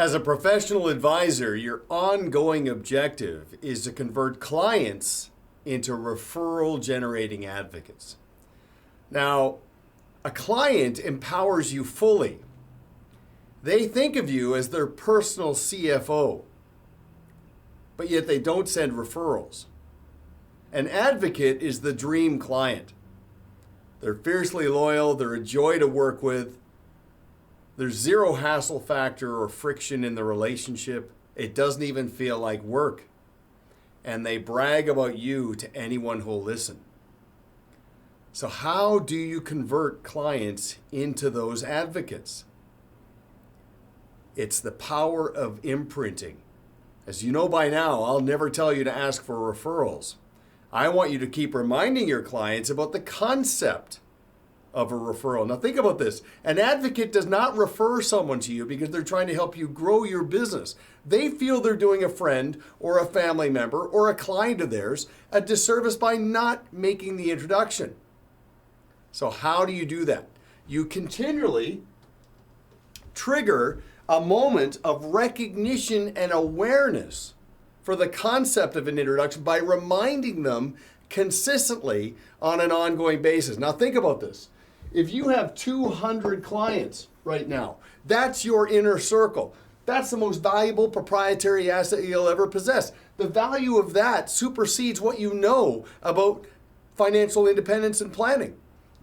As a professional advisor, your ongoing objective is to convert clients into referral generating advocates. Now, a client empowers you fully. They think of you as their personal CFO, but yet they don't send referrals. An advocate is the dream client. They're fiercely loyal, they're a joy to work with. There's zero hassle factor or friction in the relationship. It doesn't even feel like work. And they brag about you to anyone who'll listen. So how do you convert clients into those advocates? It's the power of imprinting. As you know by now, I'll never tell you to ask for referrals. I want you to keep reminding your clients about the concept of a referral. Now think about this. An advocate does not refer someone to you because they're trying to help you grow your business. They feel they're doing a friend or a family member or a client of theirs a disservice by not making the introduction. So how do you do that? You continually trigger a moment of recognition and awareness for the concept of an introduction by reminding them consistently on an ongoing basis. Now think about this. If you have 200 clients right now, that's your inner circle. That's the most valuable proprietary asset you'll ever possess. The value of that supersedes what you know about financial independence and planning.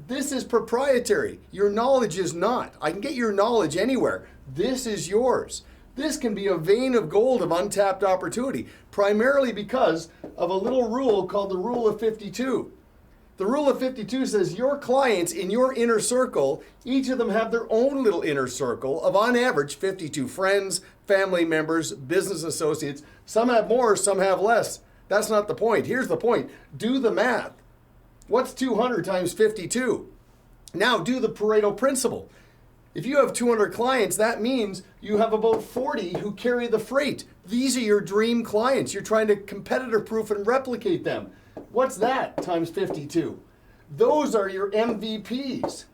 This is proprietary. Your knowledge is not. I can get your knowledge anywhere. This is yours. This can be a vein of gold of untapped opportunity, primarily because of a little rule called the Rule of 52. The Rule of 52 says your clients in your inner circle, each of them have their own little inner circle of, on average, 52 friends, family members, business associates. Some have more, some have less. That's not the point. Here's the point. Do the math. What's 200 times 52? Now do the Pareto principle. If you have 200 clients, that means you have about 40 who carry the freight. These are your dream clients. You're trying to competitor-proof and replicate them. What's that times 52? Those are your MVPs,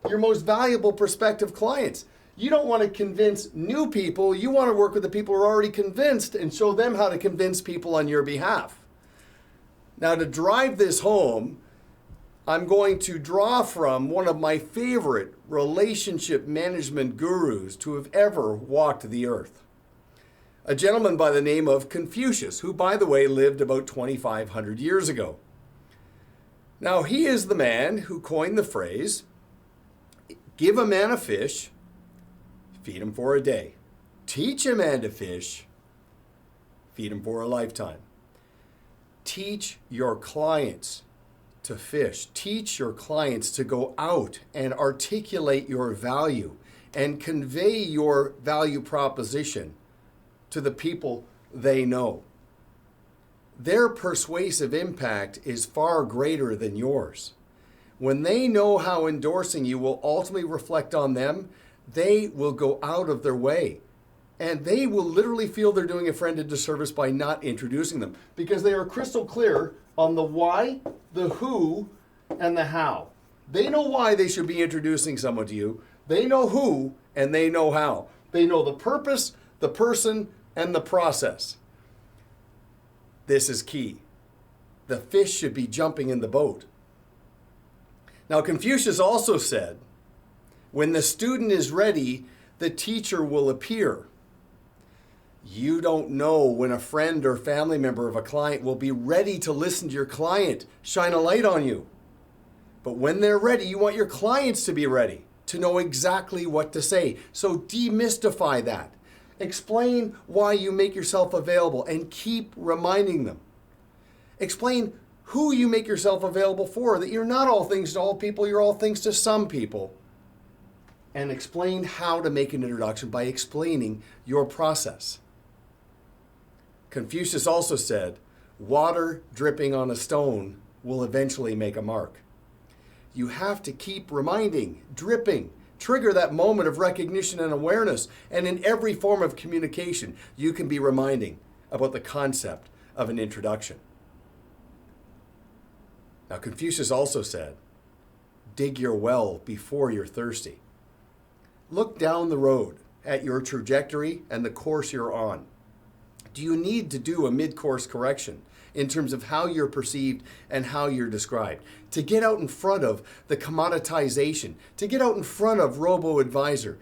your most valuable prospective clients. You don't want to convince new people. You want to work with the people who are already convinced and show them how to convince people on your behalf. Now, to drive this home, I'm going to draw from one of my favorite relationship management gurus to have ever walked the earth. A gentleman by the name of Confucius, who, by the way, lived about 2,500 years ago. Now, he is the man who coined the phrase, give a man a fish, feed him for a day. Teach a man to fish, feed him for a lifetime. Teach your clients to fish. Teach your clients to go out and articulate your value and convey your value proposition to the people they know. Their persuasive impact is far greater than yours. When they know how endorsing you will ultimately reflect on them, they will go out of their way. And they will literally feel they're doing a friend a disservice by not introducing them, because they are crystal clear on the why, the who, and the how. They know why they should be introducing someone to you. They know who, and they know how. They know the purpose, the person, and the process. This is key. The fish should be jumping in the boat. Now, Confucius also said, when the student is ready, the teacher will appear. You don't know when a friend or family member of a client will be ready to listen to your client, shine a light on you. But when they're ready, you want your clients to be ready, to know exactly what to say. So demystify that. Explain why you make yourself available and keep reminding them. Explain who you make yourself available for, that you're not all things to all people, you're all things to some people. And explain how to make an introduction by explaining your process. Confucius also said, water dripping on a stone will eventually make a mark. You have to keep reminding, dripping, trigger that moment of recognition and awareness. And in every form of communication, you can be reminding about the concept of an introduction. Now, Confucius also said, dig your well before you're thirsty. Look down the road. at your trajectory and the course you're on? Do you need to do a mid-course correction in terms of how you're perceived and how you're described? To get out in front of the commoditization, to get out in front of robo-advisor,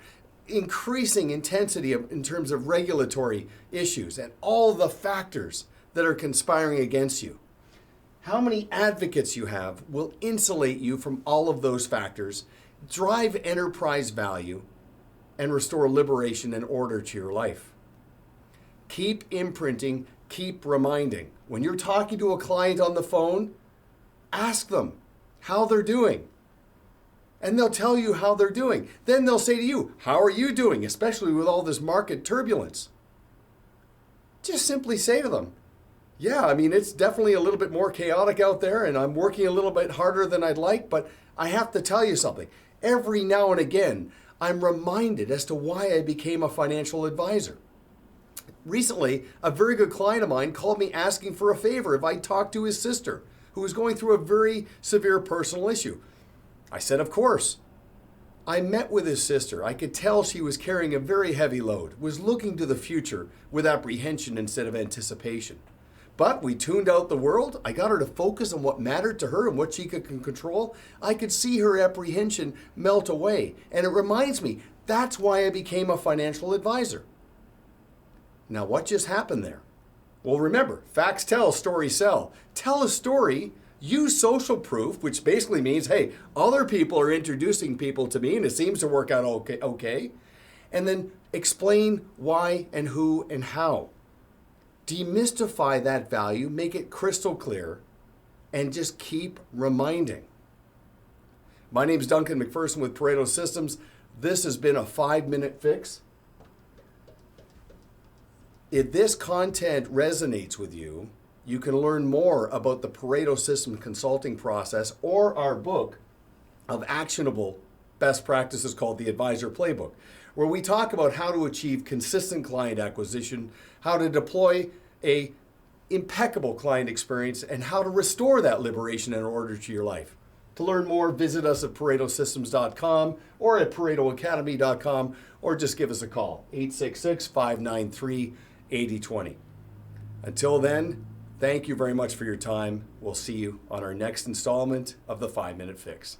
increasing intensity in terms of regulatory issues and all the factors that are conspiring against you. How many advocates you have will insulate you from all of those factors, drive enterprise value, and restore liberation and order to your life. Keep imprinting, keep reminding. When you're talking to a client on the phone, ask them how they're doing. And they'll tell you how they're doing. Then they'll say to you, how are you doing, especially with all this market turbulence? Just simply say to them, yeah, I mean, it's definitely a little bit more chaotic out there, and I'm working a little bit harder than I'd like, but I have to tell you something. Every now and again, I'm reminded as to why I became a financial advisor. Recently, a very good client of mine called me asking for a favor if I'd talk to his sister, who was going through a very severe personal issue. I said, of course. I met with his sister. I could tell she was carrying a very heavy load, was looking to the future with apprehension instead of anticipation. But we tuned out the world. I got her to focus on what mattered to her and what she could control. I could see her apprehension melt away. And it reminds me, that's why I became a financial advisor. Now, what just happened there? Well, remember, facts tell, stories sell. Tell a story, use social proof, which basically means, hey, other people are introducing people to me and it seems to work out okay. And then explain why and who and how. Demystify that value, make it crystal clear, and just keep reminding. My name is Duncan MacPherson with Pareto Systems. This has been a 5-minute fix. If this content resonates with you, you can learn more about the Pareto Systems consulting process or our book of actionable best practices called the Advisor Playbook, where we talk about how to achieve consistent client acquisition, how to deploy a impeccable client experience, and how to restore that liberation and order to your life. To learn more, visit us at paretosystems.com or at paretoacademy.com, or just give us a call, 866-593-8020. Until then, thank you very much for your time. We'll see you on our next installment of the 5-Minute Fix.